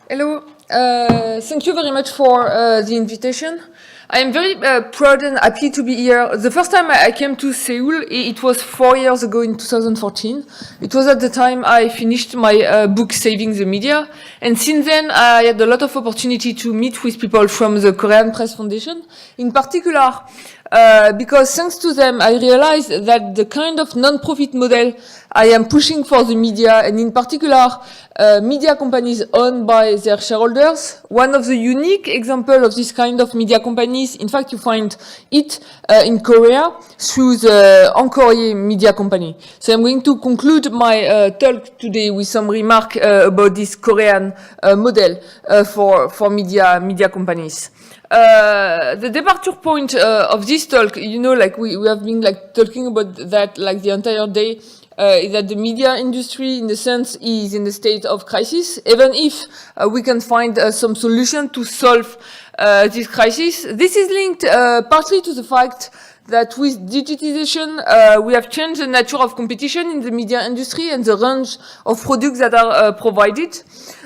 Hello, thank you very much for the invitation. I am very proud and happy to be here. The first time I came to Seoul, it was 4 years ago in 2014. It was at the time I finished my book Saving the Media. And since then, I had a lot of opportunity to meet with people from the Korean Press Foundation. In particular, because thanks to them, I realized that the kind of non-profit model I am pushing for the media, and in particular, media companies owned by their shareholders. One of the unique examples of this kind of media companies, in fact, you find it in Korea through the Ankorie media company. So I'm going to conclude my talk today with some remark about this Korean model for media companies. The departure point of this talk, you know, like we have been like talking about that like the entire day, is that the media industry, in a sense, is in a state of crisis, even if we can find some solution to solve this crisis. This is linked partly to the fact that with digitization, we have changed the nature of competition in the media industry and the range of products that are provided.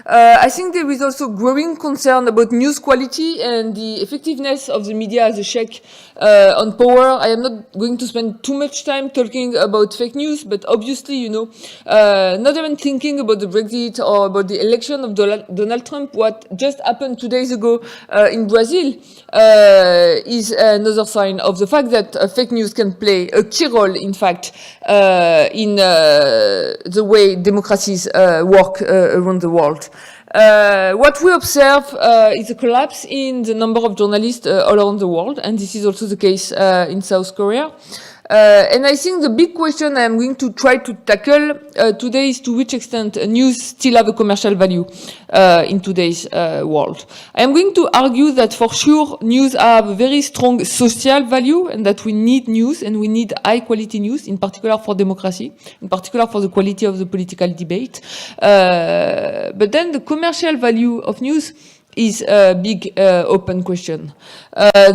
I think there is also growing concern about news quality and the effectiveness of the media as a check on power. I am not going to spend too much time talking about fake news, but obviously, you know, not even thinking about the Brexit or about the election of Donald Trump, what just happened 2 days ago in Brazil is another sign of the fact that fake news can play a key role, in fact, in the way democracies work around the world. What we observe is a collapse in the number of journalists all around the world, and this is also the case in South Korea. And I think the big question I am going to try to tackle today is to which extent news still have a commercial value in today's world. I am going to argue that for sure news have a very strong social value and that we need news and we need high quality news, in particular for democracy, in particular for the quality of the political debate. But then the commercial value of news is a big open question.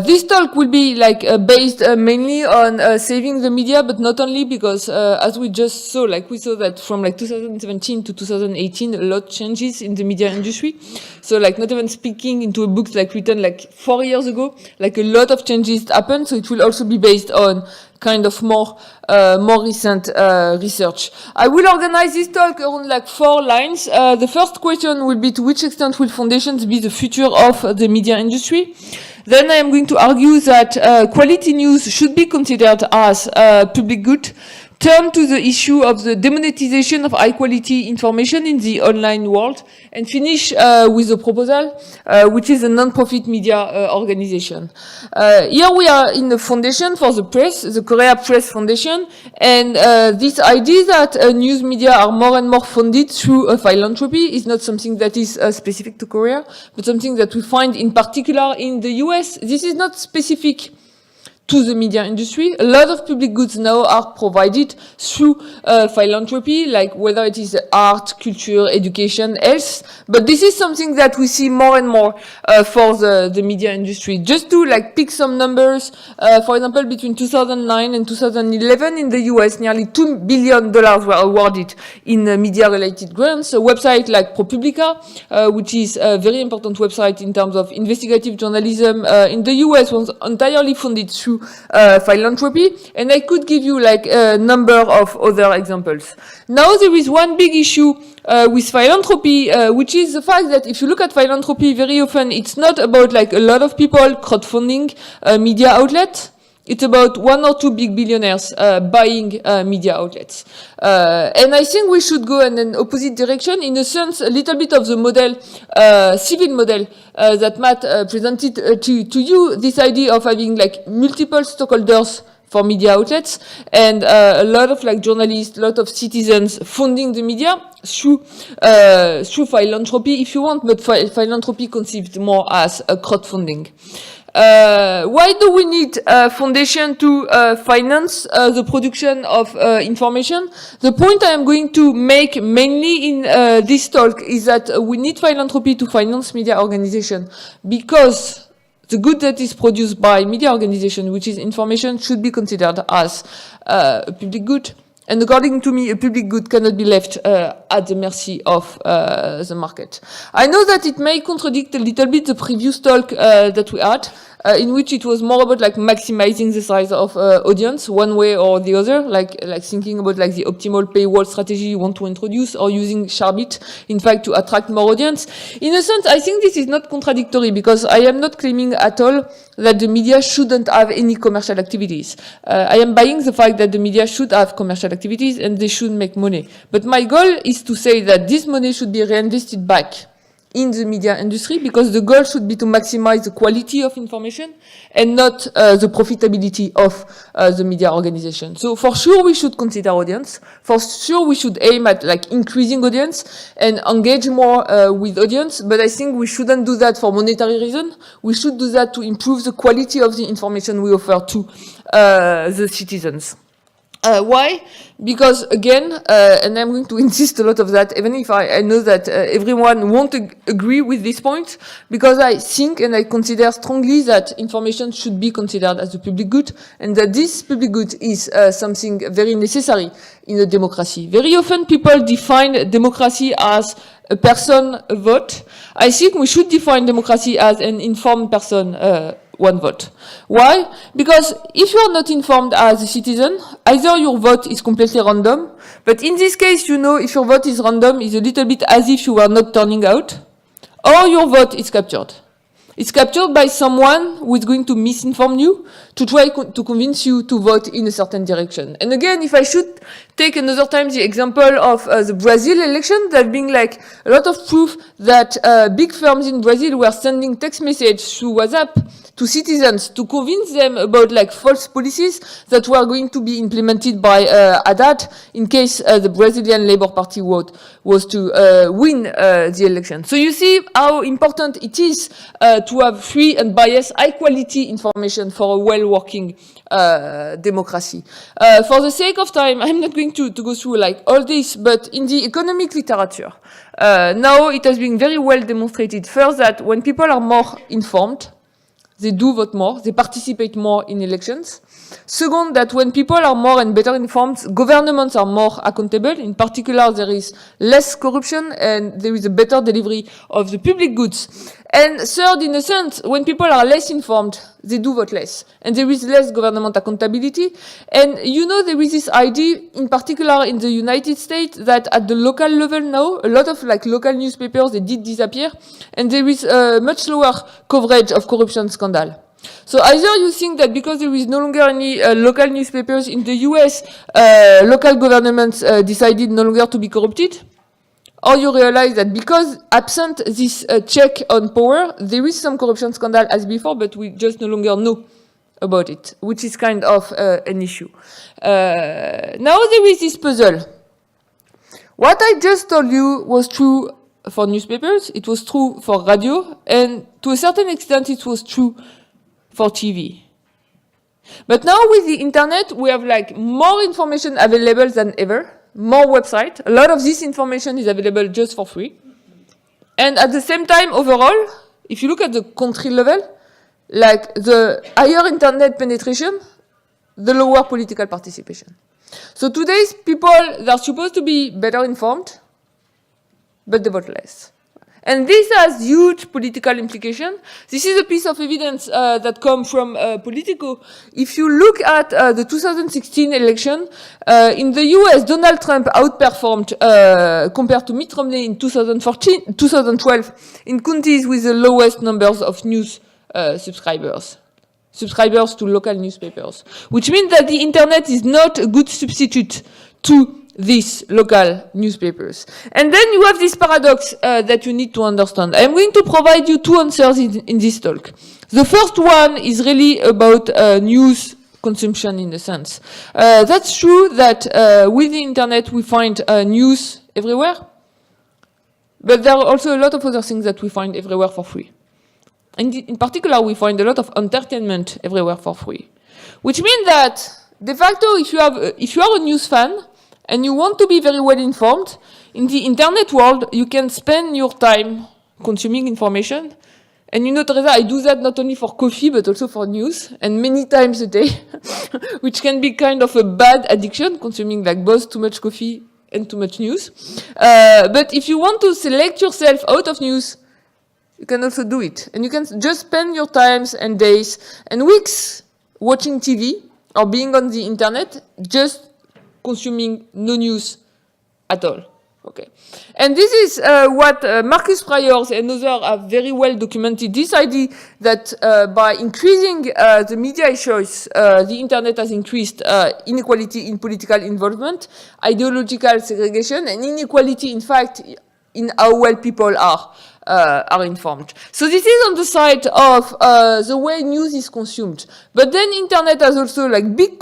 This talk will be like based mainly on saving the media, but not only because as we just saw, like we saw that from like 2017 to 2018, a lot changes in the media industry. So like not even speaking into a book like written like 4 years ago, like a lot of changes happened. So it will also be based on kind of more recent research. I will organize this talk around like 4 lines. The first question will be to which extent will foundations be the future of the media industry? Then I am going to argue that quality news should be considered as public good. Turn to the issue of the demonetization of high quality information in the online world, and finish with a proposal, which is a non-profit media organization. Here we are in the foundation for the press, the Korea Press Foundation, and this idea that news media are more and more funded through philanthropy is not something that is specific to Korea, but something that we find in particular in the US. This is not specific to the media industry. A lot of public goods now are provided through philanthropy, like whether it is art, culture, education, health. But this is something that we see more and more for the media industry. Just to like pick some numbers, for example, between 2009 and 2011 in the US, nearly $2 billion were awarded in media-related grants. A website like ProPublica, which is a very important website in terms of investigative journalism in the US, was entirely funded through philanthropy, and I could give you like a number of other examples. Now there is one big issue with philanthropy, which is the fact that if you look at philanthropy, very often it's not about like a lot of people crowdfunding media outlets. It's about 1 or 2 big billionaires buying media outlets. And I think we should go in an opposite direction, in a sense, a little bit of the model, civil model that Matt presented to you, this idea of having like multiple stockholders for media outlets and a lot of like journalists, a lot of citizens funding the media through philanthropy, if you want, but philanthropy conceived more as a crowdfunding. Why do we need a foundation to finance the production of information? The point I am going to make mainly in this talk is that we need philanthropy to finance media organization, because the good that is produced by media organization, which is information, should be considered as a public good. And according to me, a public good cannot be left at the mercy of the market. I know that it may contradict a little bit the previous talk that we had, in which it was more about like maximizing the size of audience one way or the other, like thinking about like the optimal paywall strategy you want to introduce, or using Sharbit, in fact, to attract more audience. In a sense, I think this is not contradictory, because I am not claiming at all that the media shouldn't have any commercial activities. I am buying the fact that the media should have commercial activities and they should make money. But my goal is to say that this money should be reinvested back in the media industry, because the goal should be to maximize the quality of information and not the profitability of the media organization. So for sure we should consider audience. For sure we should aim at like increasing audience and engage more with audience. But I think we shouldn't do that for monetary reason. We should do that to improve the quality of the information we offer to the citizens. Why? Because again, and I'm going to insist a lot of that, even if I know that everyone won't agree with this point, because I think and I consider strongly that information should be considered as a public good, and that this public good is something very necessary in a democracy. Very often people define democracy as a person, a vote. I think we should define democracy as an informed person, one vote. Why? Because if you are not informed as a citizen, either your vote is completely random, but in this case, you know, if your vote is random, it's a little bit as if you were not turning out, or your vote is captured. It's captured by someone who is going to misinform you to try to convince you to vote in a certain direction. And again, if I should take another time the example of the Brazil election, there being like a lot of proof that big firms in Brazil were sending text messages through WhatsApp to citizens to convince them about like false policies that were going to be implemented by Haddad in case the Brazilian Labour Party was to win the election. So you see how important it is to have free and biased, high quality information for a well-working democracy. For the sake of time, I'm not going to go through like all this, but in the economic literature, now it has been very well demonstrated first that when people are more informed, they do vote more, they participate more in elections. Second, that when people are more and better informed, governments are more accountable. In particular, there is less corruption and there is a better delivery of the public goods. And third, in a sense, when people are less informed, they do vote less. And there is less government accountability. And you know, there is this idea, in particular in the United States, that at the local level now, a lot of like local newspapers, they did disappear. And there is a much lower coverage of corruption scandal. So either you think that because there is no longer any local newspapers in the US, local governments decided no longer to be corrupted, or you realize that because absent this check on power, there is some corruption scandal as before, but we just no longer know about it, which is kind of an issue. Now there is this puzzle. What I just told you was true for newspapers, it was true for radio, and to a certain extent it was true for TV. But now with the internet, we have like more information available than ever, more websites. A lot of this information is available just for free. And at the same time, overall, if you look at the country level, like the higher internet penetration, the lower political participation. So today's people, they're supposed to be better informed, but they vote less. And this has huge political implications. This is a piece of evidence that comes from Politico. If you look at the 2016 election, in the US, Donald Trump outperformed compared to Mitt Romney in 2012 in counties with the lowest numbers of news subscribers to local newspapers, which means that the internet is not a good substitute to these local newspapers. And then you have this paradox that you need to understand. I'm going to provide you two answers in this talk. The first one is really about news consumption in a sense. That's true that with the internet we find news everywhere, but there are also a lot of other things that we find everywhere for free. And in particular, we find a lot of entertainment everywhere for free, which means that de facto, if you are a news fan, and you want to be very well informed, in the internet world, you can spend your time consuming information And you know, Teresa, I do that not only for coffee, but also for news, and many times a day, which can be kind of a bad addiction, consuming like both too much coffee and too much news. But if you want to select yourself out of news, you can also do it. And you can just spend your times and days and weeks watching TV or being on the internet, just consuming no news at all. Okay. And this is what Marcus Pryors and others have very well documented, this idea that by increasing the media choice, the internet has increased inequality in political involvement, ideological segregation, and inequality, in fact, in how well people are informed. So this is on the side of the way news is consumed. But then internet has also like big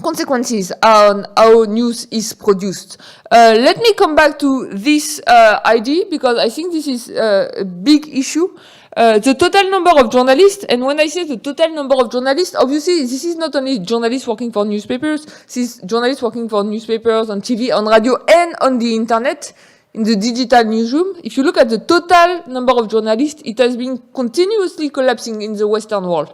consequences on how news is produced. Let me come back to this idea because I think this is a big issue. The total number of journalists, and when I say the total number of journalists, obviously this is not only journalists working for newspapers, this is journalists working for newspapers, on TV, on radio, and on the internet, in the digital newsroom. If you look at the total number of journalists, it has been continuously collapsing in the Western world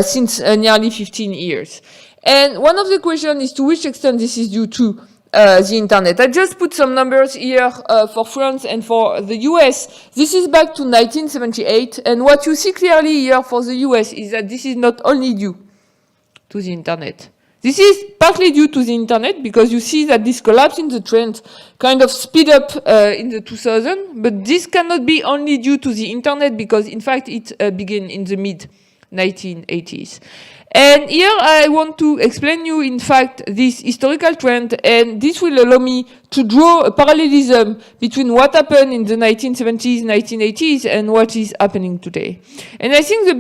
since nearly 15 years. And one of the questions is to which extent this is due to the internet. I just put some numbers here for France and for the US. This is back to 1978. And what you see clearly here for the US is that this is not only due to the internet. This is partly due to the internet because you see that this collapse in the trend kind of speed up in the 2000s. But this cannot be only due to the internet because, in fact, it began in the mid-1980s. And here I want to explain you, in fact, this historical trend, and this will allow me to draw a parallelism between what happened in the 1970s, 1980s, and what is happening today. And I think the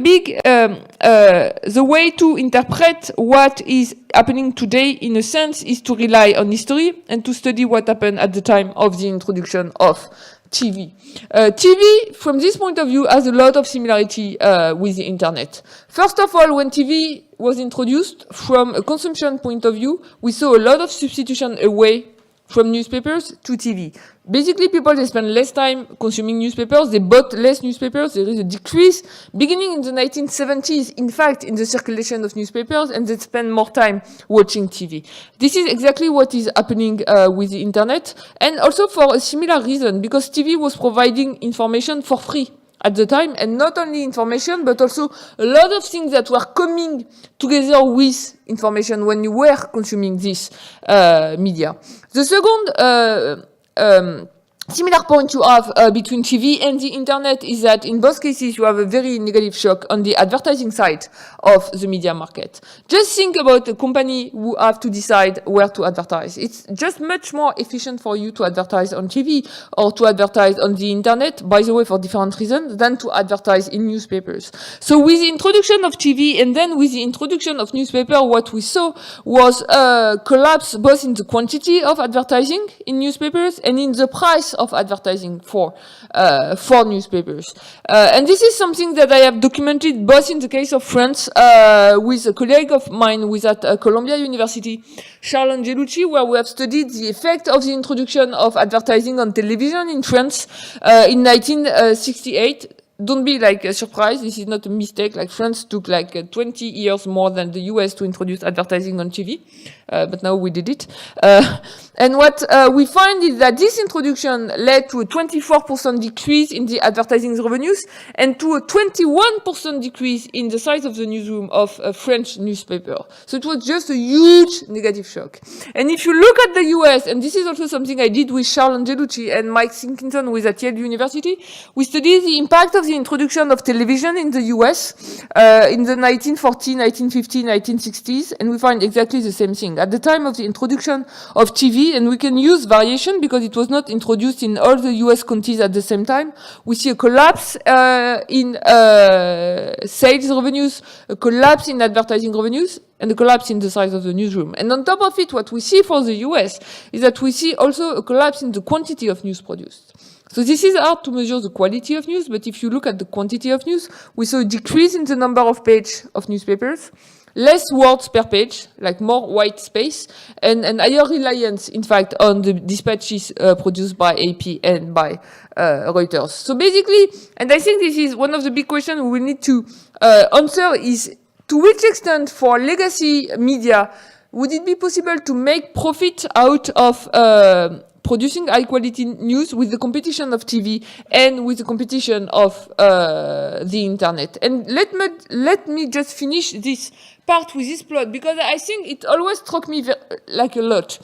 way to interpret what is happening today, in a sense, is to rely on history and to study what happened at the time of the introduction of TV. TV, from this point of view, has a lot of similarity with the internet. First of all, when TV was introduced, from a consumption point of view, we saw a lot of substitution away from newspapers to TV. Basically, people, they spend less time consuming newspapers, they bought less newspapers, there is a decrease beginning in the 1970s, in fact, in the circulation of newspapers, and they spend more time watching TV. This is exactly what is happening with the internet, and also for a similar reason, because TV was providing information for free at the time, and not only information, but also a lot of things that were coming together with information when you were consuming this media. The second similar point you have between TV and the internet is that in both cases you have a very negative shock on the advertising side of the media market. Just think about a company who have to decide where to advertise. It's just much more efficient for you to advertise on TV or to advertise on the internet, by the way, for different reasons, than to advertise in newspapers. So with the introduction of TV and then with the introduction of newspaper, what we saw was a collapse both in the quantity of advertising in newspapers and in the price of advertising for newspapers. And this is something that I have documented both in the case of France with a colleague of mine who is at Columbia University, Charles Angelucci, where we have studied the effect of the introduction of advertising on television in France in 1968. Don't be like surprised. This is not a mistake. Like France took like 20 years more than the US to introduce advertising on TV, but now we did it. And what we find is that this introduction led to a 24% decrease in the advertising revenues and to a 21% decrease in the size of the newsroom of a French newspaper. So it was just a huge negative shock. And if you look at the US, and this is also something I did with Charles Angelucci and Mike Sinkinson with at Yale University, we studied the impact of the introduction of television in the US in the 1940s, 1950s, 1960s, and we find exactly the same thing. At the time of the introduction of TV, and we can use variation because it was not introduced in all the US counties at the same time, we see a collapse in sales revenues, a collapse in advertising revenues, and a collapse in the size of the newsroom. And on top of it, what we see for the US is that we see also a collapse in the quantity of news produced. So this is hard to measure the quality of news, but if you look at the quantity of news, we saw a decrease in the number of pages of newspapers, less words per page, like more white space, and higher reliance, in fact, on the dispatches produced by AP and by Reuters. So basically, and I think this is one of the big questions we will need to answer is, to which extent for legacy media would it be possible to make profit out of producing high quality news with the competition of TV and with the competition of the internet? And let me just finish this part with this plot, because I think it always struck me like a lot.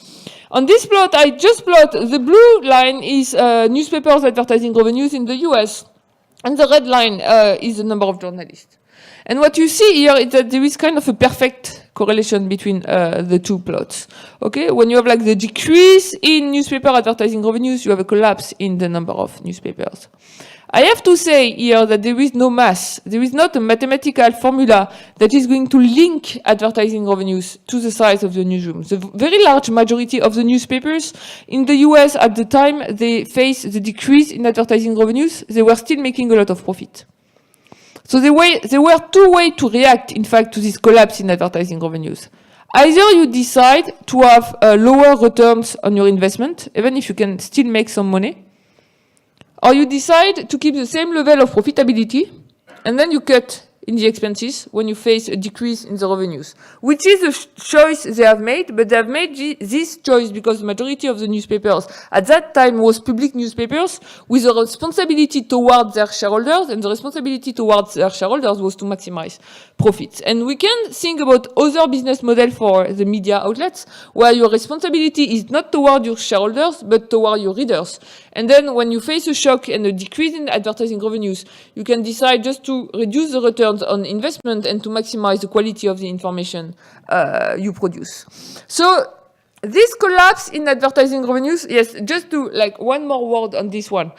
On this plot, I just plot the blue line is newspapers advertising revenues in the US, and the red line is the number of journalists. And what you see here is that there is kind of a perfect correlation between the two plots. Okay, when you have like the decrease in newspaper advertising revenues, you have a collapse in the number of newspapers. I have to say here that there is no math. There is not a mathematical formula that is going to link advertising revenues to the size of the newsroom. The very large majority of the newspapers in the US at the time they faced the decrease in advertising revenues, they were still making a lot of profit. So there were two ways to react, in fact, to this collapse in advertising revenues. Either you decide to have lower returns on your investment, even if you can still make some money, or you decide to keep the same level of profitability, and then you cut in the expenses when you face a decrease in the revenues, which is a choice they have made, but they have made this choice because the majority of the newspapers at that time was public newspapers with a responsibility towards their shareholders, and the responsibility towards their shareholders was to maximize profits. And we can think about other business model for the media outlets where your responsibility is not toward your shareholders, but toward your readers. And then when you face a shock and a decrease in advertising revenues, you can decide just to reduce the returns on investment and to maximize the quality of the information you produce. So this collapse in advertising revenues, yes, just to like one more word on this one.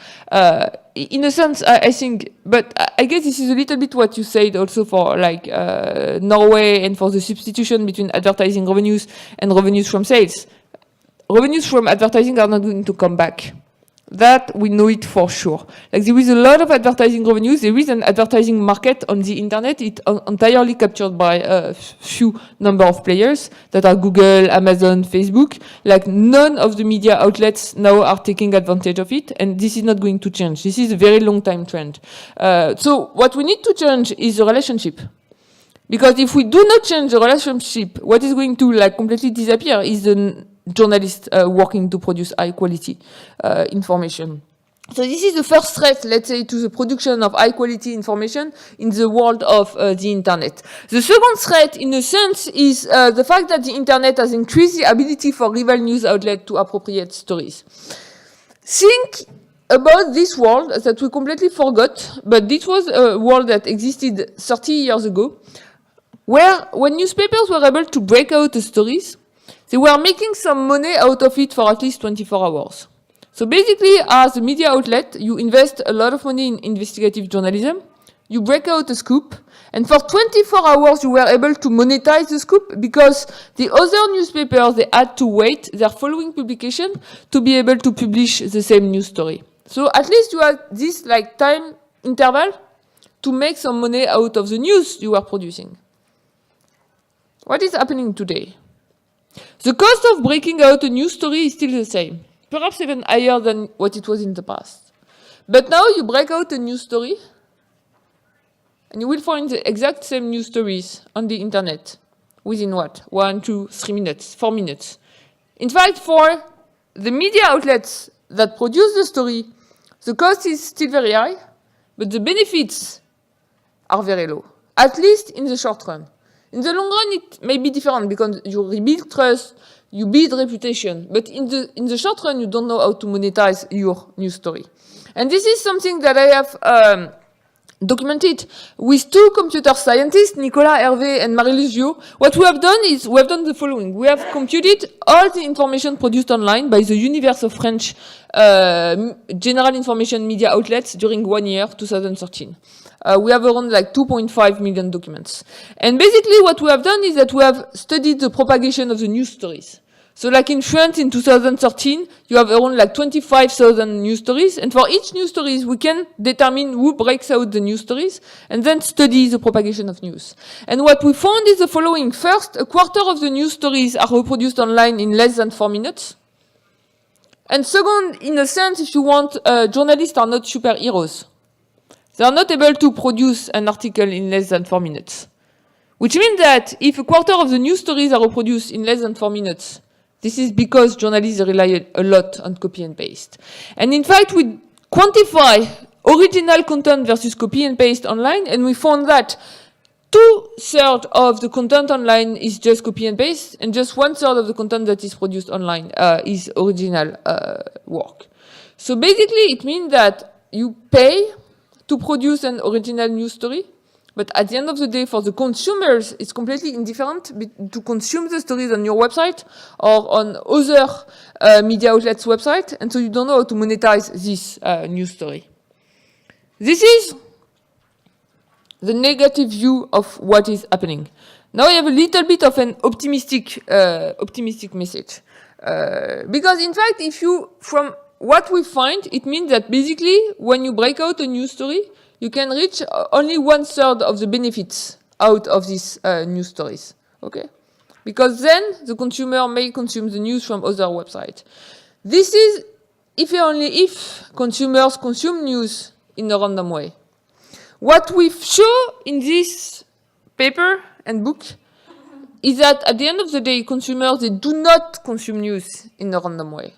In a sense, I think, but I guess this is a little bit what you said also for like Norway and for the substitution between advertising revenues and revenues from sales. Revenues from advertising are not going to come back. That we know it for sure. Like there is a lot of advertising revenues. There is an advertising market on the internet. It's entirely captured by a few number of players that are Google, Amazon, Facebook. Like none of the media outlets now are taking advantage of it. And this is not going to change. This is a very long time trend. So what we need to change is the relationship. Because if we do not change the relationship, what is going to like completely disappear is the journalists working to produce high quality information. So this is the first threat, let's say, to the production of high quality information in the world of the internet. The second threat, in a sense, is the fact that the internet has increased the ability for rival news outlets to appropriate stories. Think about this world that we completely forgot, but this was a world that existed 30 years ago, where when newspapers were able to break out the stories, they were making some money out of it for at least 24 hours. So basically, as a media outlet, you invest a lot of money in investigative journalism, you break out a scoop, and for 24 hours you were able to monetize the scoop because the other newspapers, they had to wait their following publication to be able to publish the same news story. So at least you had this like time interval to make some money out of the news you were producing. What is happening today? The cost of breaking out a news story is still the same, perhaps even higher than what it was in the past. But now you break out a news story, and you will find the exact same news stories on the internet within what? 1, 2, 3 minutes, 4 minutes. In fact, for the media outlets that produce the story, the cost is still very high, but the benefits are very low, at least in the short run. In the long run, it may be different because you rebuild trust, you build reputation. But in the short run, you don't know how to monetize your news story. And this is something that I have documented with two computer scientists, Nicolas Hervé and Marie-Lise Gio. What we have done is we have done the following. We have computed all the information produced online by the universe of French general information media outlets during 1 year, 2013. We have around like 2.5 million documents. And basically what we have done is that we have studied the propagation of the news stories. So like in France in 2013, you have around like 25,000 news stories. And for each news stories, we can determine who breaks out the news stories and then study the propagation of news. And what we found is the following. First, a quarter of the news stories are reproduced online in less than 4 minutes. And second, in a sense, if you want, journalists are not superheroes. They are not able to produce an article in less than 4 minutes. Which means that if a quarter of the news stories are reproduced in less than 4 minutes, this is because journalists rely a lot on copy and paste. And in fact, we quantify original content versus copy and paste online, and we found that 2/3 of the content online is just copy and paste, and just 1/3 of the content that is produced online is original work. So basically, it means that you pay to produce an original news story, but at the end of the day, for the consumers, it's completely indifferent to consume the stories on your website or on other media outlets' website, and so you don't know how to monetize this news story. This is the negative view of what is happening. Now I have a little bit of an optimistic message. Because in fact, from what we find, it means that basically when you break out a news story, you can reach only 1/3 of the benefits out of these news stories, okay? Because then the consumer may consume the news from other websites. This is if and only if consumers consume news in a random way. What we show in this paper and book is that at the end of the day, consumers, they do not consume news in a random way.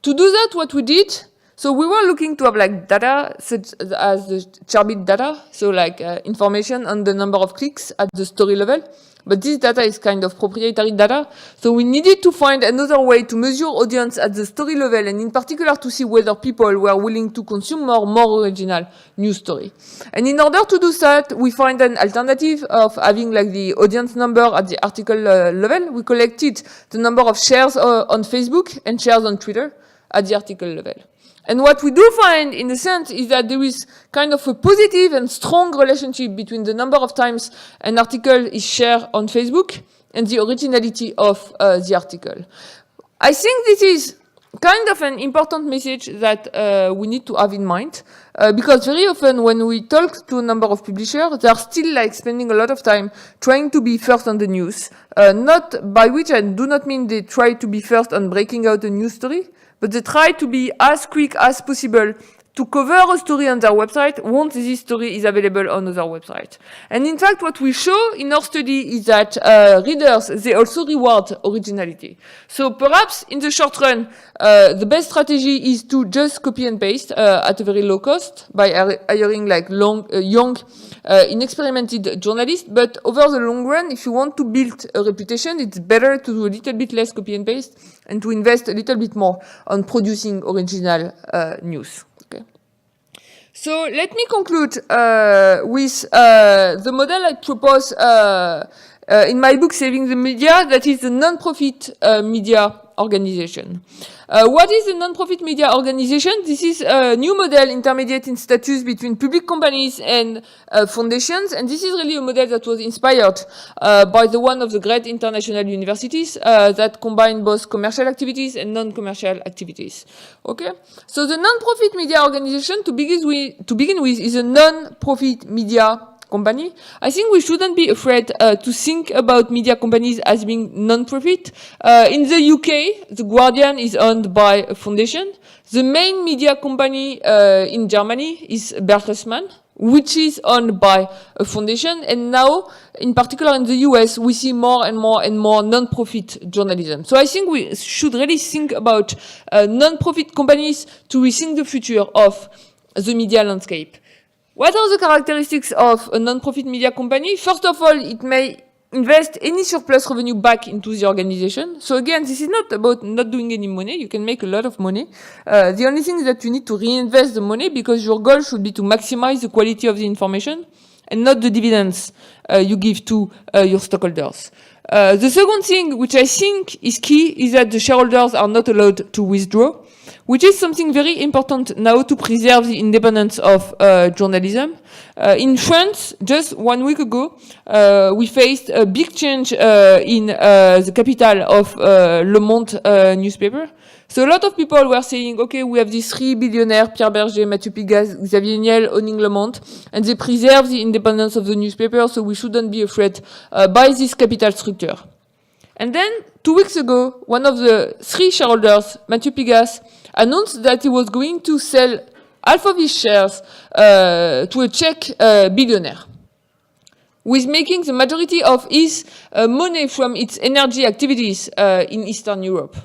To do that, what we did, so we were looking to have like data such as the Charbit data, so like information on the number of clicks at the story level. But this data is kind of proprietary data. So we needed to find another way to measure audience at the story level, and in particular to see whether people were willing to consume more original news story. And in order to do that, we find an alternative of having like the audience number at the article level. We collected the number of shares on Facebook and shares on Twitter at the article level. And what we do find, in a sense, is that there is kind of a positive and strong relationship between the number of times an article is shared on Facebook and the originality of the article. I think this is kind of an important message that we need to have in mind, because very often when we talk to a number of publishers, they are still like spending a lot of time trying to be first on the news, not by which I do not mean they try to be first on breaking out a news story, but they try to be as quick as possible to cover a story on their website once this story is available on other websites. And in fact, what we show in our study is that readers, they also reward originality. So perhaps in the short run, the best strategy is to just copy and paste at a very low cost by hiring like young, inexperimented journalists. But over the long run, if you want to build a reputation, it's better to do a little bit less copy and paste and to invest a little bit more on producing original news. So let me conclude with the model I propose in my book, Saving the Media, that is the non-profit media organization. What is a non-profit media organization? This is a new model intermediate in status between public companies and foundations, and this is really a model that was inspired by one of the great international universities that combine both commercial activities and non-commercial activities. Okay, so the non-profit media organization, to begin with, is a non-profit media company. I think we shouldn't be afraid to think about media companies as being non-profit. In the UK, The Guardian is owned by a foundation. The main media company in Germany is Bertelsmann, which is owned by a foundation. And now, in particular in the US, we see more and more non-profit journalism. So I think we should really think about non-profit companies to rethink the future of the media landscape. What are the characteristics of a non-profit media company? First of all, it may invest any surplus revenue back into the organization. So again, this is not about not doing any money. You can make a lot of money. The only thing is that you need to reinvest the money because your goal should be to maximize the quality of the information and not the dividends you give to your stockholders. The second thing, which I think is key, is that the shareholders are not allowed to withdraw. which is something very important now to preserve the independence of journalism. In France, just 1 week ago, we faced a big change in the capital of Le Monde newspaper. So a lot of people were saying, okay, we have these 3 billionaires, Pierre Berger, Mathieu Pigasse, Xavier Niel owning Le Monde, and they preserve the independence of the newspaper, so we shouldn't be afraid by this capital structure. And then 2 weeks ago, one of the 3 shareholders, Mathieu Pigasse, announced that he was going to sell half of his shares to a Czech billionaire, who is making the majority of his money from its energy activities in Eastern Europe.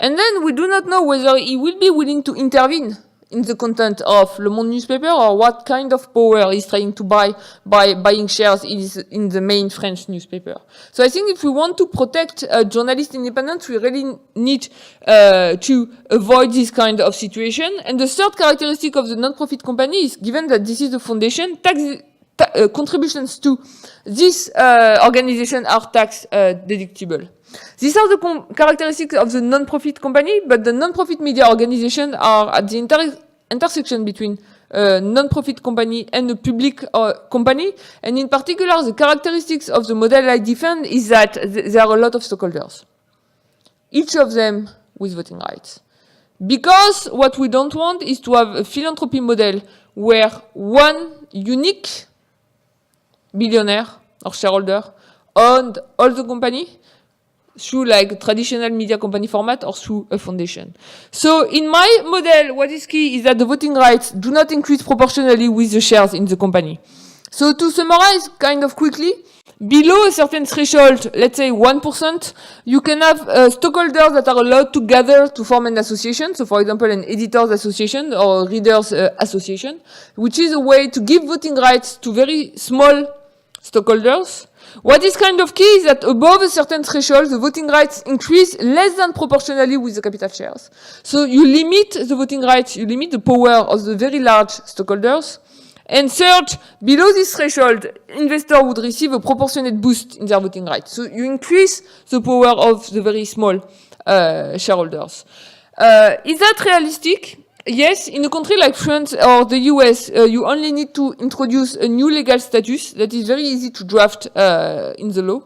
And then we do not know whether he will be willing to intervene in the content of Le Monde newspaper, or what kind of power he's trying to buy by buying shares in the main French newspaper. So I think if we want to protect journalist independence, we really need to avoid this kind of situation. And the third characteristic of the non-profit company is, given that this is the foundation, contributions to this organization are tax deductible. These are the characteristics of the non-profit company, but the non-profit media organization are at the intersection between a non-profit company and a public company. And in particular, the characteristics of the model I defend is that there are a lot of stakeholders, each of them with voting rights. Because what we don't want is to have a philanthropy model where one unique billionaire or shareholder owned all the company, through like traditional media company format or through a foundation. So in my model, what is key is that the voting rights do not increase proportionally with the shares in the company. So to summarize kind of quickly, below a certain threshold, let's say 1%, you can have stockholders that are allowed to gather to form an association. So for example, an editors association or readers association, which is a way to give voting rights to very small stockholders. What is kind of key is that above a certain threshold, the voting rights increase less than proportionally with the capital shares. So you limit the voting rights, you limit the power of the very large stockholders. And third, below this threshold, investors would receive a proportionate boost in their voting rights. So you increase the power of the very small shareholders. Is that realistic? Yes, in a country like France or the US, you only need to introduce a new legal status that is very easy to draft in the law.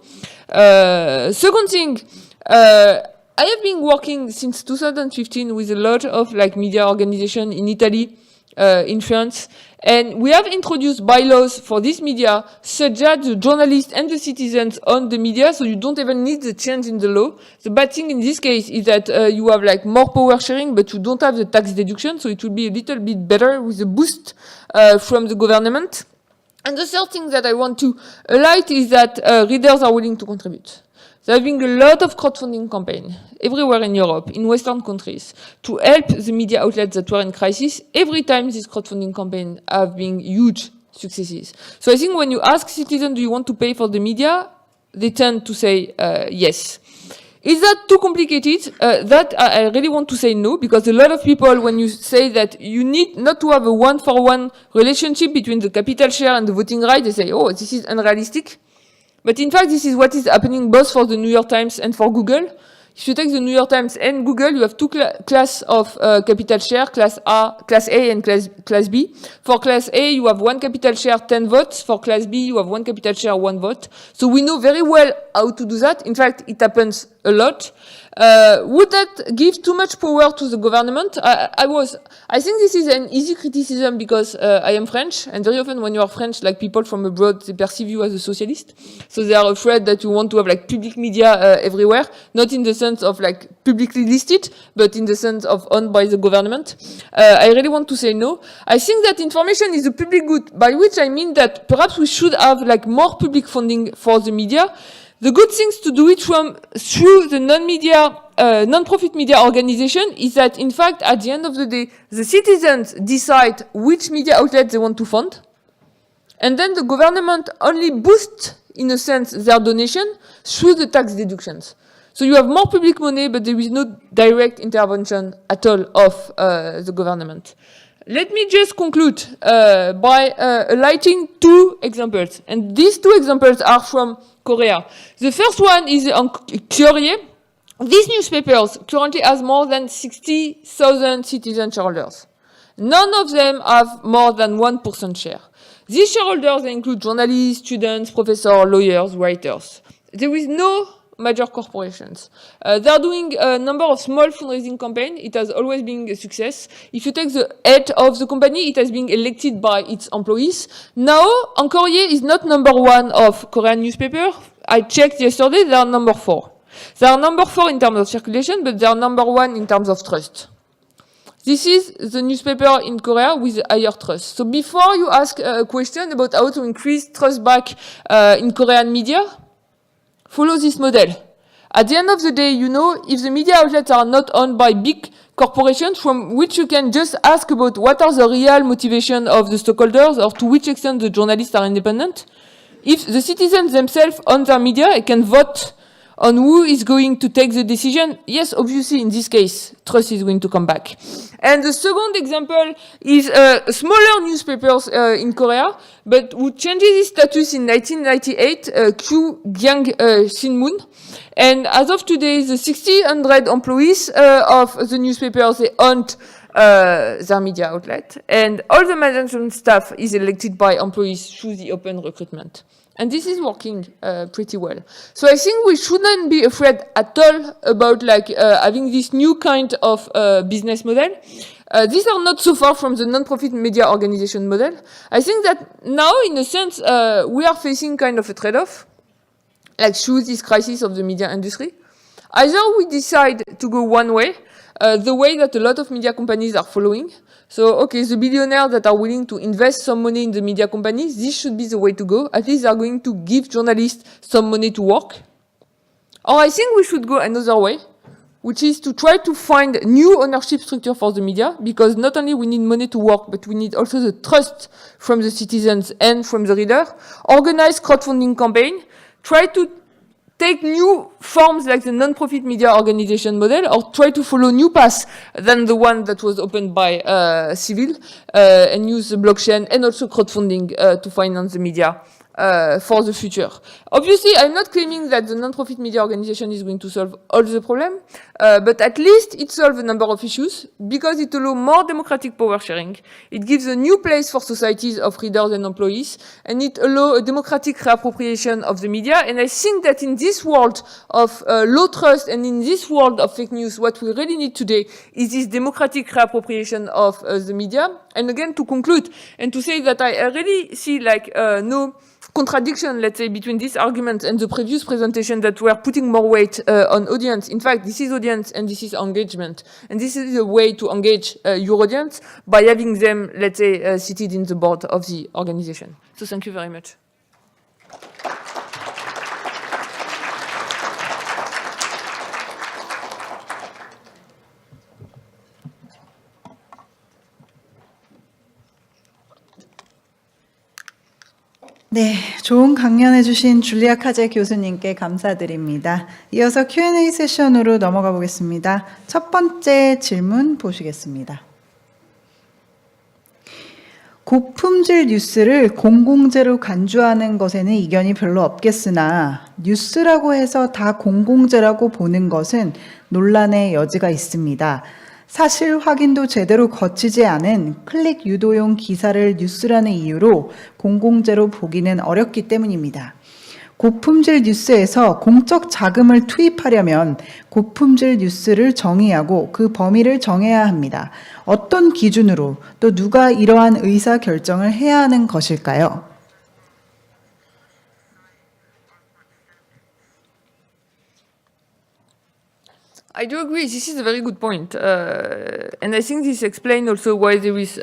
Second thing, I have been working since 2015 with a lot of like media organization in Italy, in France, and we have introduced bylaws for this media such that the journalists and the citizens own the media, so you don't even need the change in the law. The bad thing in this case is that you have like more power sharing, but you don't have the tax deduction, so it will be a little bit better with a boost from the government. And the third thing that I want to highlight is that readers are willing to contribute. There have been a lot of crowdfunding campaigns everywhere in Europe, in Western countries, to help the media outlets that were in crisis. Every time these crowdfunding campaigns have been huge successes. So I think when you ask citizens, do you want to pay for the media? They tend to say yes. Is that too complicated? That I really want to say no, because a lot of people, when you say that you need not to have a one-for-one relationship between the capital share and the voting right, they say, oh, this is unrealistic. But in fact, this is what is happening both for the New York Times and for Google. If you take the New York Times and Google, you have two class of capital share, class A and class B. For class A, you have one capital share, 10 votes. For class B, you have one capital share, 1 vote. So we know very well how to do that. In fact, it happens a lot. Would that give too much power to the government? I think this is an easy criticism because I am French, and very often when you are French, like people from abroad, they perceive you as a socialist. So they are afraid that you want to have like public media everywhere, not in the sense of like publicly listed, but in the sense of owned by the government. I really want to say no. I think that information is a public good, by which I mean that perhaps we should have like more public funding for the media. The good things to do it through the non-profit media organization is that, in fact, at the end of the day, the citizens decide which media outlet they want to fund, and then the government only boosts, in a sense, their donation through the tax deductions. So you have more public money, but there is no direct intervention at all of the government. Let me just conclude by highlighting 2 examples, and these 2 examples are from Korea. The first one is on Kyeorye, These newspapers currently has more than 60,000 citizen shareholders. None of them have more than 1% share. These shareholders include journalists, students, professors, lawyers, writers. There is no major corporations. They are doing a number of small fundraising campaigns. It has always been a success. If you take the head of the company, it has been elected by its employees. Now, Korea is not number 1 of Korean newspaper. I checked yesterday, they are number 4. They are number 4 in terms of circulation, but they are number 1 in terms of trust. This is the newspaper in Korea with higher trust. So before you ask a question about how to increase trust back in Korean media, follow this model. At the end of the day, you know, if the media outlets are not owned by big corporations from which you can just ask about what are the real motivation of the stockholders or to which extent the journalists are independent, if the citizens themselves own their media and can vote on who is going to take the decision, yes, obviously, in this case, trust is going to come back. And the second example is smaller newspapers in Korea, but who changes its status in 1998, Kyugyang Shinmun. And as of today, the 1,600 employees of the newspapers, they owned their media outlet. And all the management staff is elected by employees through the open recruitment. And this is working pretty well. So I think we shouldn't be afraid at all about having this new kind of business model. These are not so far from the non-profit media organization model. I think that now, in a sense, we are facing kind of a trade-off, like through this crisis of the media industry. Either we decide to go one way, the way that a lot of media companies are following. So, okay, the billionaires that are willing to invest some money in the media companies, this should be the way to go. At least they are going to give journalists some money to work. Or I think we should go another way, which is to try to find new ownership structure for the media, because not only we need money to work, but we need also the trust from the citizens and from the reader. Organize crowdfunding campaign, try to take new forms like the non-profit media organization model, or try to follow new paths than the one that was opened by Civil, and use the blockchain and also crowdfunding to finance the media for the future. Obviously, I'm not claiming that the non-profit media organization is going to solve all the problem, but at least it solves a number of issues because it allows more democratic power sharing. It gives a new place for societies of readers and employees, and it allows a democratic reappropriation of the media. And I think that in this world of low trust and in this world of fake news, what we really need today is this democratic reappropriation of the media. And again, to conclude and to say that I really see no contradiction, let's say, between this argument and the previous presentation that were putting more weight on audience. In fact, this is audience and this is engagement. And this is a way to engage your audience by having them, let's say, seated in the board of the organization. So thank you very much. 네, 좋은 강연해주신 줄리아 카제 교수님께 감사드립니다. 이어서 Q&A 세션으로 넘어가 보겠습니다. 첫 번째 질문 보시겠습니다. 고품질 뉴스를 공공재로 간주하는 것에는 이견이 별로 없겠으나 뉴스라고 해서 다 공공재라고 보는 것은 논란의 여지가 있습니다. 사실 확인도 제대로 거치지 않은 클릭 유도용 기사를 뉴스라는 이유로 공공재로 보기는 어렵기 때문입니다. 고품질 뉴스에서 공적 자금을 투입하려면 고품질 뉴스를 정의하고 그 범위를 정해야 합니다. 어떤 기준으로 또 누가 이러한 의사 결정을 해야 하는 것일까요? I do agree. This is a very good point. And I think this explains also why there is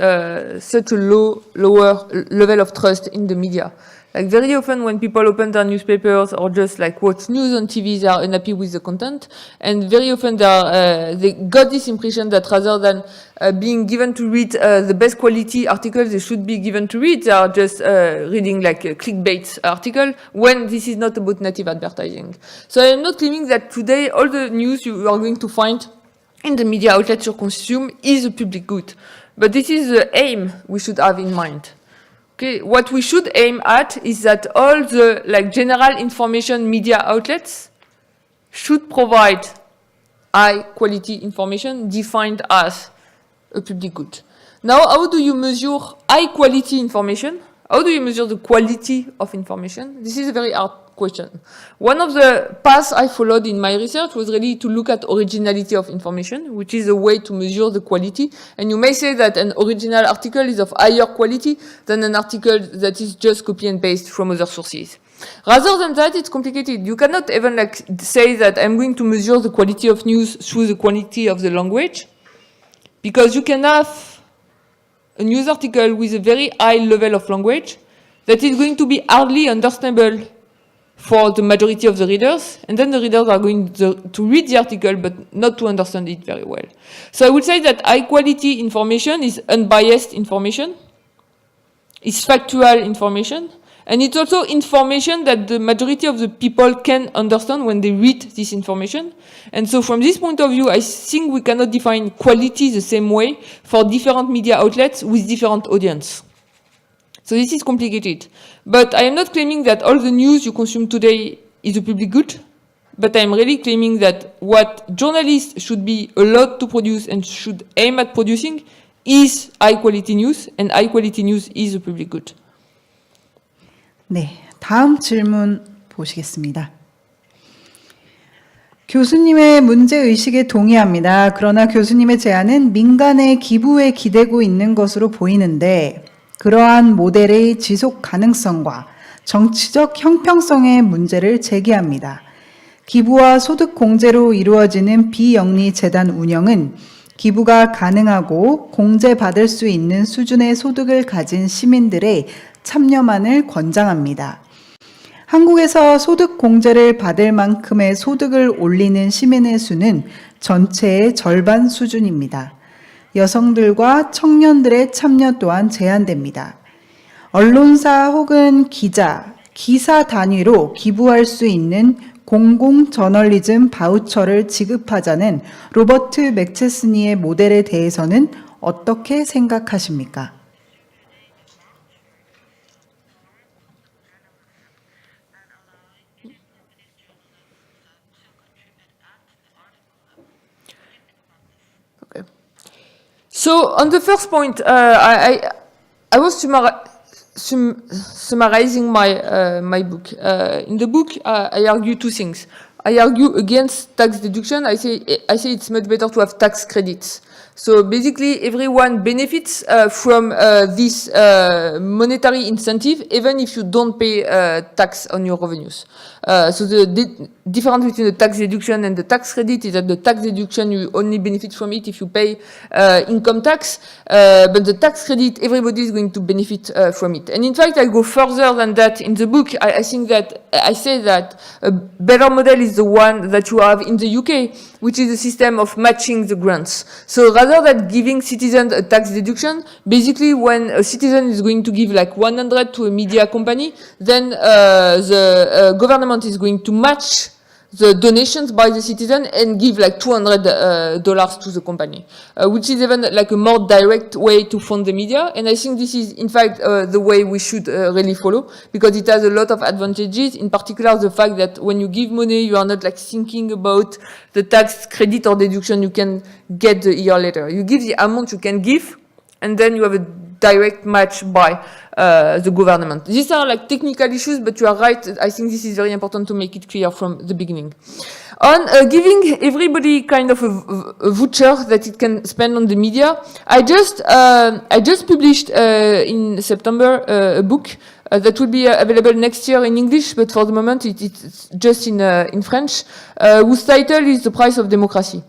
such a lower level of trust in the media. Like very often when people open their newspapers or just like watch news on TV, they are unhappy with the content. And very often they got this impression that rather than being given to read the best quality articles they should be given to read, they are just reading like a clickbait article when this is not about native advertising. So I'm not claiming that today all the news you are going to find in the media outlets you consume is a public good. But this is the aim we should have in mind. Okay, what we should aim at is that all the general information media outlets should provide high quality information defined as a public good. Now, how do you measure high quality information? How do you measure the quality of information? This is a very hard question. One of the paths I followed in my research was really to look at originality of information, which is a way to measure the quality. And you may say that an original article is of higher quality than an article that is just copy and paste from other sources. Rather than that, it's complicated. You cannot even say that I'm going to measure the quality of news through the quality of the language, because you can have a news article with a very high level of language that is going to be hardly understandable for the majority of the readers, and then the readers are going to read the article but not to understand it very well. So I would say that high quality information is unbiased information, it's factual information, and it's also information that the majority of the people can understand when they read this information. And so from this point of view, I think we cannot define quality the same way for different media outlets with different audience. So this is complicated. But I am not claiming that all the news you consume today is a public good, but I'm really claiming that what journalists should be allowed to produce and should aim at producing is high quality news, and high quality news is a public good. 네, 다음 질문 보시겠습니다. 교수님의 문제의식에 동의합니다. 그러나 교수님의 제안은 민간의 기부에 기대고 있는 것으로 보이는데 그러한 모델의 지속 가능성과 정치적 형평성의 문제를 제기합니다. 기부와 소득 공제로 이루어지는 비영리 재단 운영은 기부가 가능하고 공제받을 수 있는 수준의 소득을 가진 시민들의 참여만을 권장합니다. 한국에서 소득 공제를 받을 만큼의 소득을 올리는 시민의 수는 전체의 절반 수준입니다. 여성들과 청년들의 참여 또한 제한됩니다. 언론사 혹은 기자, 기사 단위로 기부할 수 있는 공공 저널리즘 바우처를 지급하자는 로버트 맥체스니의 모델에 대해서는 어떻게 생각하십니까? So on the first point, I was summarizing my book. In the book, I argue two things. I argue against tax deduction. I say it's much better to have tax credits. So basically, everyone benefits from this monetary incentive, even if you don't pay tax on your revenues. So the difference between the tax deduction and the tax credit is that the tax deduction, you only benefit from it if you pay income tax, but the tax credit, everybody is going to benefit from it. And in fact, I go further than that in the book. I think that I say that a better model is the one that you have in the UK, which is a system of matching the grants. So rather than giving citizens a tax deduction, basically when a citizen is going to give like 100 to a media company, then the government is going to match the donations by the citizen and give like $200 to the company, which is even like a more direct way to fund the media. And I think this is, in fact, the way we should really follow, because it has a lot of advantages, in particular the fact that when you give money, you are not like thinking about the tax credit or deduction you can get the year later. You give the amount you can give, and then you have a direct match by the government. These are like technical issues, but you are right. I think this is very important to make it clear from the beginning. On giving everybody kind of a voucher that it can spend on the media, I just published in September a book that will be available next year in English, but for the moment it's just in French, whose title is The Price of Democracy.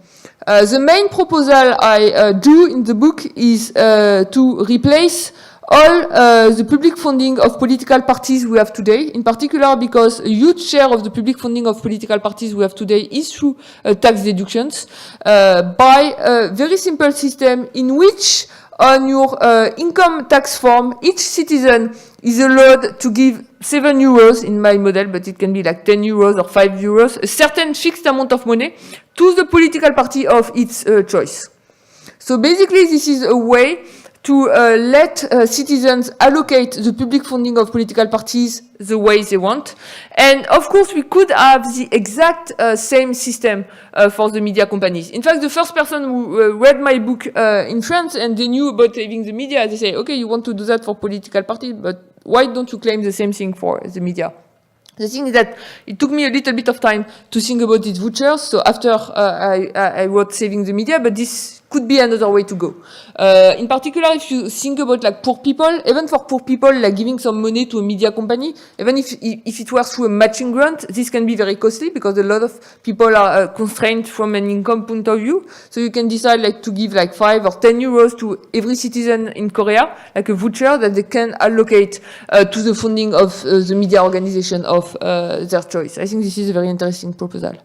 The main proposal I do in the book is to replace all the public funding of political parties we have today, in particular because a huge share of the public funding of political parties we have today is through tax deductions, by a very simple system in which on your income tax form, each citizen is allowed to give 7 euros in my model, but it can be like 10 euros or 5 euros, a certain fixed amount of money to the political party of its choice. So basically, this is a way to let citizens allocate the public funding of political parties the way they want. And of course, we could have the exact same system for the media companies. In fact, the first person who read my book in France and they knew about saving the media, they say, okay, you want to do that for political parties, but why don't you claim the same thing for the media? The thing is that it took me a little bit of time to think about these vouchers. So after I wrote Saving the Media, but this could be another way to go. In particular, if you think about like poor people, even for poor people, like giving some money to a media company, even if it were through a matching grant, this can be very costly because a lot of people are constrained from an income point of view. So you can decide like to give like 5 or 10 euros to every citizen in Korea, like a voucher that they can allocate to the funding of the media organization of their choice. I think this is a very interesting proposal.